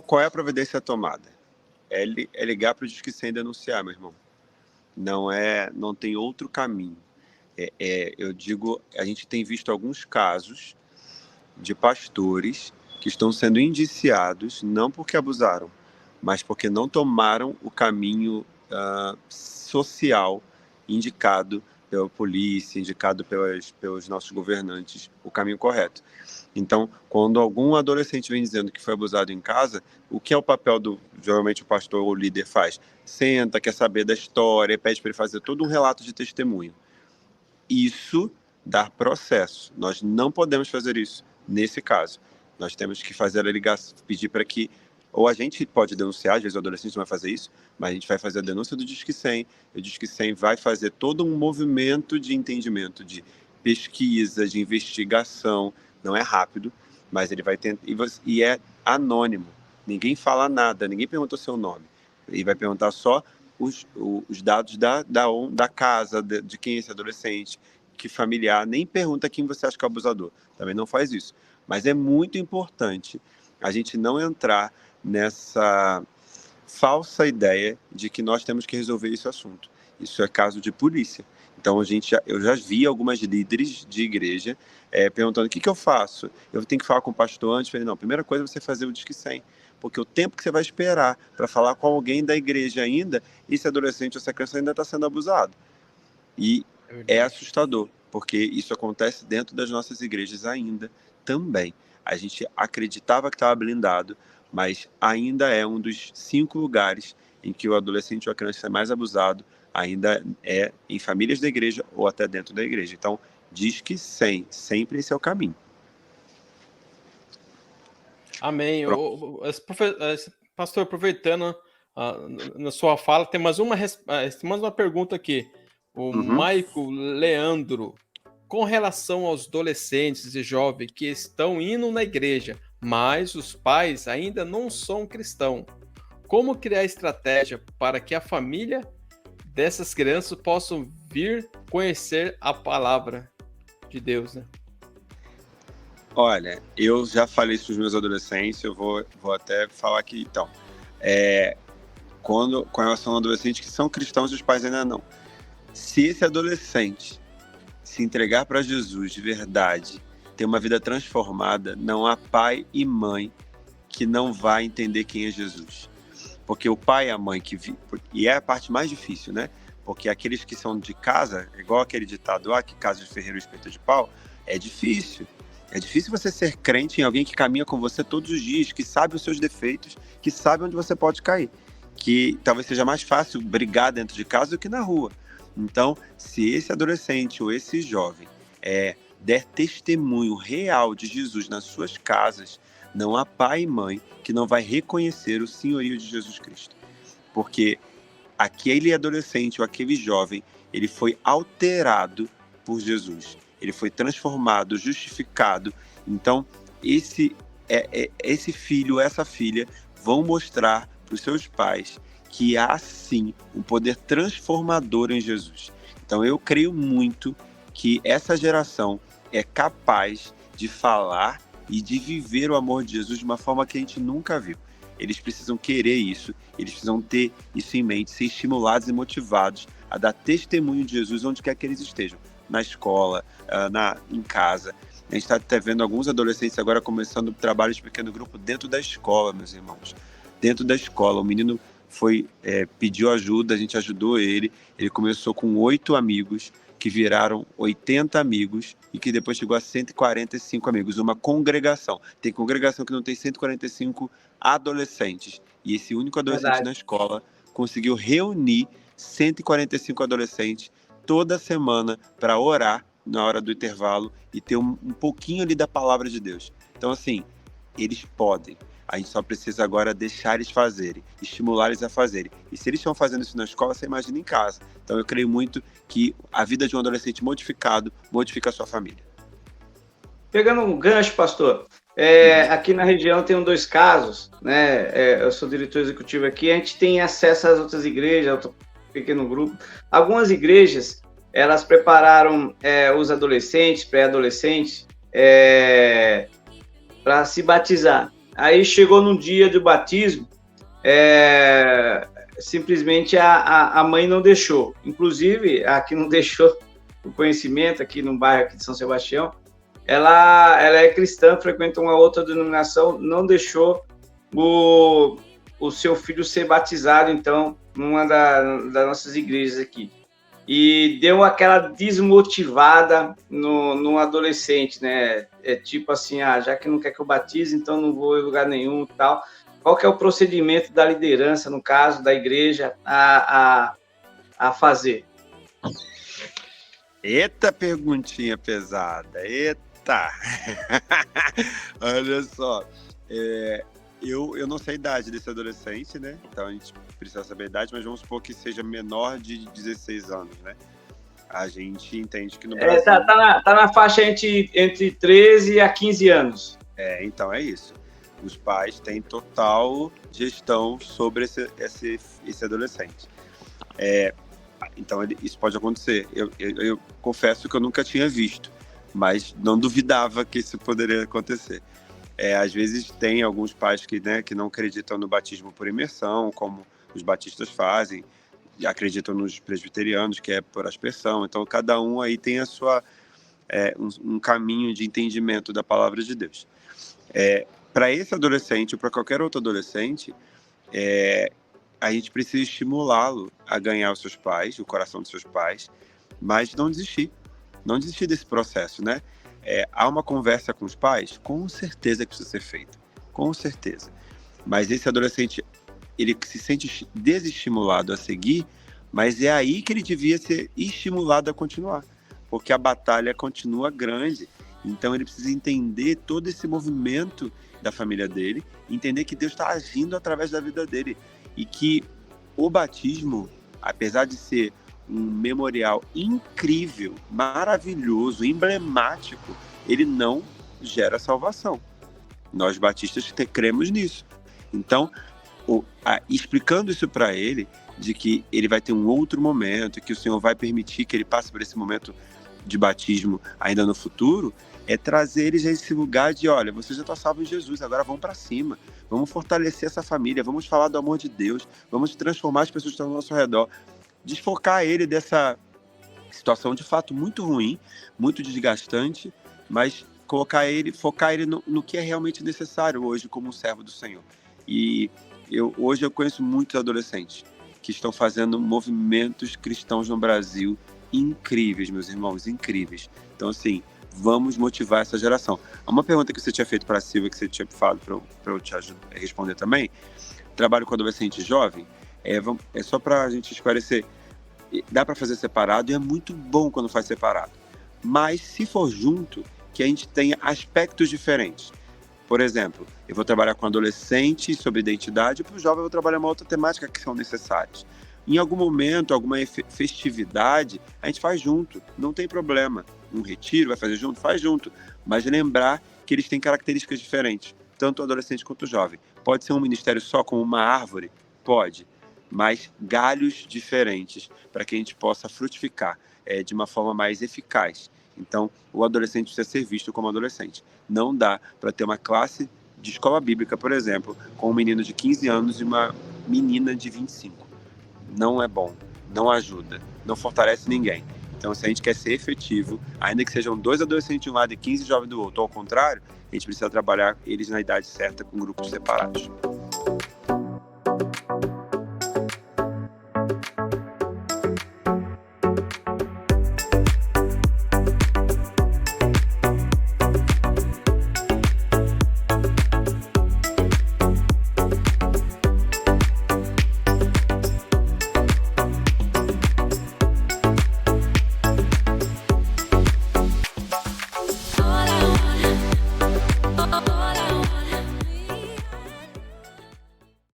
qual é a providência tomada? É ligar para o Disque 100 denunciar, meu irmão. Não tem outro caminho. Eu digo, a gente tem visto alguns casos de pastores que estão sendo indiciados não porque abusaram, mas porque não tomaram o caminho social indicado pela polícia, indicado pelos nossos governantes, o caminho correto. Então, quando algum adolescente vem dizendo que foi abusado em casa, o que é o papel geralmente o pastor ou o líder faz? Senta, quer saber da história, pede para ele fazer todo um relato de testemunho. Isso dá processo. Nós não podemos fazer isso nesse caso. Nós temos que fazer a ligação, pedir para que, ou a gente pode denunciar, às vezes o adolescente não vai fazer isso, mas a gente vai fazer a denúncia do Disque 100, o Disque 100 vai fazer todo um movimento de entendimento, de pesquisa, de investigação. Não é rápido, mas ele vai tentar, e é anônimo. Ninguém fala nada, ninguém perguntou seu nome. Ele vai perguntar só os dados da casa, de quem é esse adolescente, que familiar, nem pergunta quem você acha que é o abusador. Também não faz isso. Mas é muito importante a gente não entrar nessa falsa ideia de que nós temos que resolver esse assunto. Isso é caso de polícia. Então, eu já vi algumas líderes de igreja perguntando: o que eu faço? Eu tenho que falar com o pastor antes? Eu falei: não, a primeira coisa é você fazer o Disque 100. Porque o tempo que você vai esperar para falar com alguém da igreja ainda, esse adolescente ou essa criança ainda está sendo abusado. E é assustador, porque isso acontece dentro das nossas igrejas ainda também. A gente acreditava que estava blindado, mas ainda é um dos 5 lugares em que o adolescente ou a criança é mais abusado, ainda é em famílias da igreja ou até dentro da igreja. Então, Disque 100, sempre esse é o caminho. Amém. Pastor, aproveitando na sua fala, tem mais uma pergunta aqui. O Maico Leandro, com relação aos adolescentes e jovens que estão indo na igreja, mas os pais ainda não são cristãos, como criar estratégia para que a família dessas crianças possam vir conhecer a palavra de Deus, né? Olha, eu já falei isso para os meus adolescentes, eu vou até falar aqui então. Com relação a adolescentes que são cristãos e os pais ainda não. Se esse adolescente se entregar para Jesus de verdade, ter uma vida transformada, não há pai e mãe que não vai entender quem é Jesus. Porque o pai e a mãe e é a parte mais difícil, né? Porque aqueles que são de casa, igual aquele ditado que casa de ferreiro espeta de pau, é difícil. É difícil você ser crente em alguém que caminha com você todos os dias, que sabe os seus defeitos, que sabe onde você pode cair. Que talvez seja mais fácil brigar dentro de casa do que na rua. Então, se esse adolescente ou esse jovem der testemunho real de Jesus nas suas casas, não há pai e mãe que não vai reconhecer o senhorio de Jesus Cristo. Porque aquele adolescente ou aquele jovem, ele foi alterado por Jesus. Ele foi transformado, justificado. Então, esse filho, essa filha, vão mostrar para os seus pais que há, sim, um poder transformador em Jesus. Então, eu creio muito que essa geração é capaz de falar e de viver o amor de Jesus de uma forma que a gente nunca viu. Eles precisam querer isso, eles precisam ter isso em mente, ser estimulados e motivados a dar testemunho de Jesus onde quer que eles estejam. Na escola, em casa. A gente está até vendo alguns adolescentes agora começando trabalho de pequeno grupo dentro da escola, meus irmãos. Dentro da escola. O menino pediu ajuda, a gente ajudou ele. Ele começou com 8 amigos, que viraram 80 amigos e que depois chegou a 145 amigos. Uma congregação. Tem congregação que não tem 145 adolescentes. E esse único adolescente na escola conseguiu reunir 145 adolescentes toda semana para orar na hora do intervalo e ter um pouquinho ali da palavra de Deus. Então, assim, eles podem. A gente só precisa agora deixar eles fazerem, estimular eles a fazerem. E se eles estão fazendo isso na escola, você imagina em casa. Então, eu creio muito que a vida de um adolescente modificado modifica a sua família. Pegando um gancho, pastor, aqui na região tem 2 casos, né? Eu sou diretor executivo aqui, a gente tem acesso às outras igrejas, pequeno grupo. Algumas igrejas, elas prepararam os adolescentes, pré-adolescentes, para se batizar. Aí chegou no dia do batismo, simplesmente a mãe não deixou. Inclusive, a que não deixou o conhecimento aqui no bairro aqui de São Sebastião, ela é cristã, frequenta uma outra denominação, não deixou o seu filho ser batizado, então, numa das nossas igrejas aqui. E deu aquela desmotivada no adolescente, né? Tipo assim, já que não quer que eu batize, então não vou em lugar nenhum e tal. Qual que é o procedimento da liderança, no caso, da igreja, a fazer? Eita perguntinha pesada, eita! Olha só, eu não sei a idade desse adolescente, né? Então a gente precisa saber a idade, mas vamos supor que seja menor de 16 anos, né? A gente entende que no Brasil... Tá na faixa entre 13 a 15 anos. Então é isso. Os pais têm total gestão sobre esse adolescente. Então isso pode acontecer. Eu confesso que eu nunca tinha visto, mas não duvidava que isso poderia acontecer. Às vezes tem alguns pais que não acreditam no batismo por imersão, como os batistas fazem, acreditam nos presbiterianos, que é por aspersão. Então cada um aí tem a sua um caminho de entendimento da palavra de Deus. Para esse adolescente ou para qualquer outro adolescente, a gente precisa estimulá-lo a ganhar os seus pais, o coração dos seus pais, mas não desistir desse processo, né? Há uma conversa com os pais, com certeza que precisa ser feita, com certeza. Mas esse adolescente, ele se sente desestimulado a seguir, mas é aí que ele devia ser estimulado a continuar, porque a batalha continua grande. Então ele precisa entender todo esse movimento da família dele, entender que Deus está agindo através da vida dele e que o batismo, apesar de ser um memorial incrível, maravilhoso, emblemático, ele não gera salvação. Nós batistas cremos nisso. Então, explicando isso para ele, de que ele vai ter um outro momento, que o Senhor vai permitir que ele passe por esse momento de batismo ainda no futuro, trazer eles a esse lugar de, olha, você já está salvo em Jesus, agora vamos para cima, vamos fortalecer essa família, vamos falar do amor de Deus, vamos transformar as pessoas que estão ao nosso redor, desfocar ele dessa situação de fato muito ruim, muito desgastante, mas focar ele no que é realmente necessário hoje como um servo do Senhor. E hoje eu conheço muitos adolescentes que estão fazendo movimentos cristãos no Brasil incríveis, meus irmãos, incríveis. Então, assim, vamos motivar essa geração. Uma pergunta que você tinha feito para a Silvia, que você tinha falado para eu te responder também, trabalho com adolescente jovem, só para a gente esclarecer, dá para fazer separado e é muito bom quando faz separado. Mas se for junto, que a gente tenha aspectos diferentes. Por exemplo, eu vou trabalhar com adolescente sobre identidade, e para o jovem eu vou trabalhar uma outra temática que são necessárias. Em algum momento, alguma festividade, a gente faz junto, não tem problema. Um retiro, vai fazer junto? Faz junto. Mas lembrar que eles têm características diferentes, tanto o adolescente quanto o jovem. Pode ser um ministério só como uma árvore? Pode. Mas galhos diferentes, para que a gente possa frutificar de uma forma mais eficaz. Então, o adolescente precisa ser visto como adolescente. Não dá para ter uma classe de escola bíblica, por exemplo, com um menino de 15 anos e uma menina de 25. Não é bom, não ajuda, não fortalece ninguém. Então, se a gente quer ser efetivo, ainda que sejam 2 adolescentes de um lado e 15 jovens do outro, ou ao contrário, a gente precisa trabalhar eles na idade certa com grupos separados.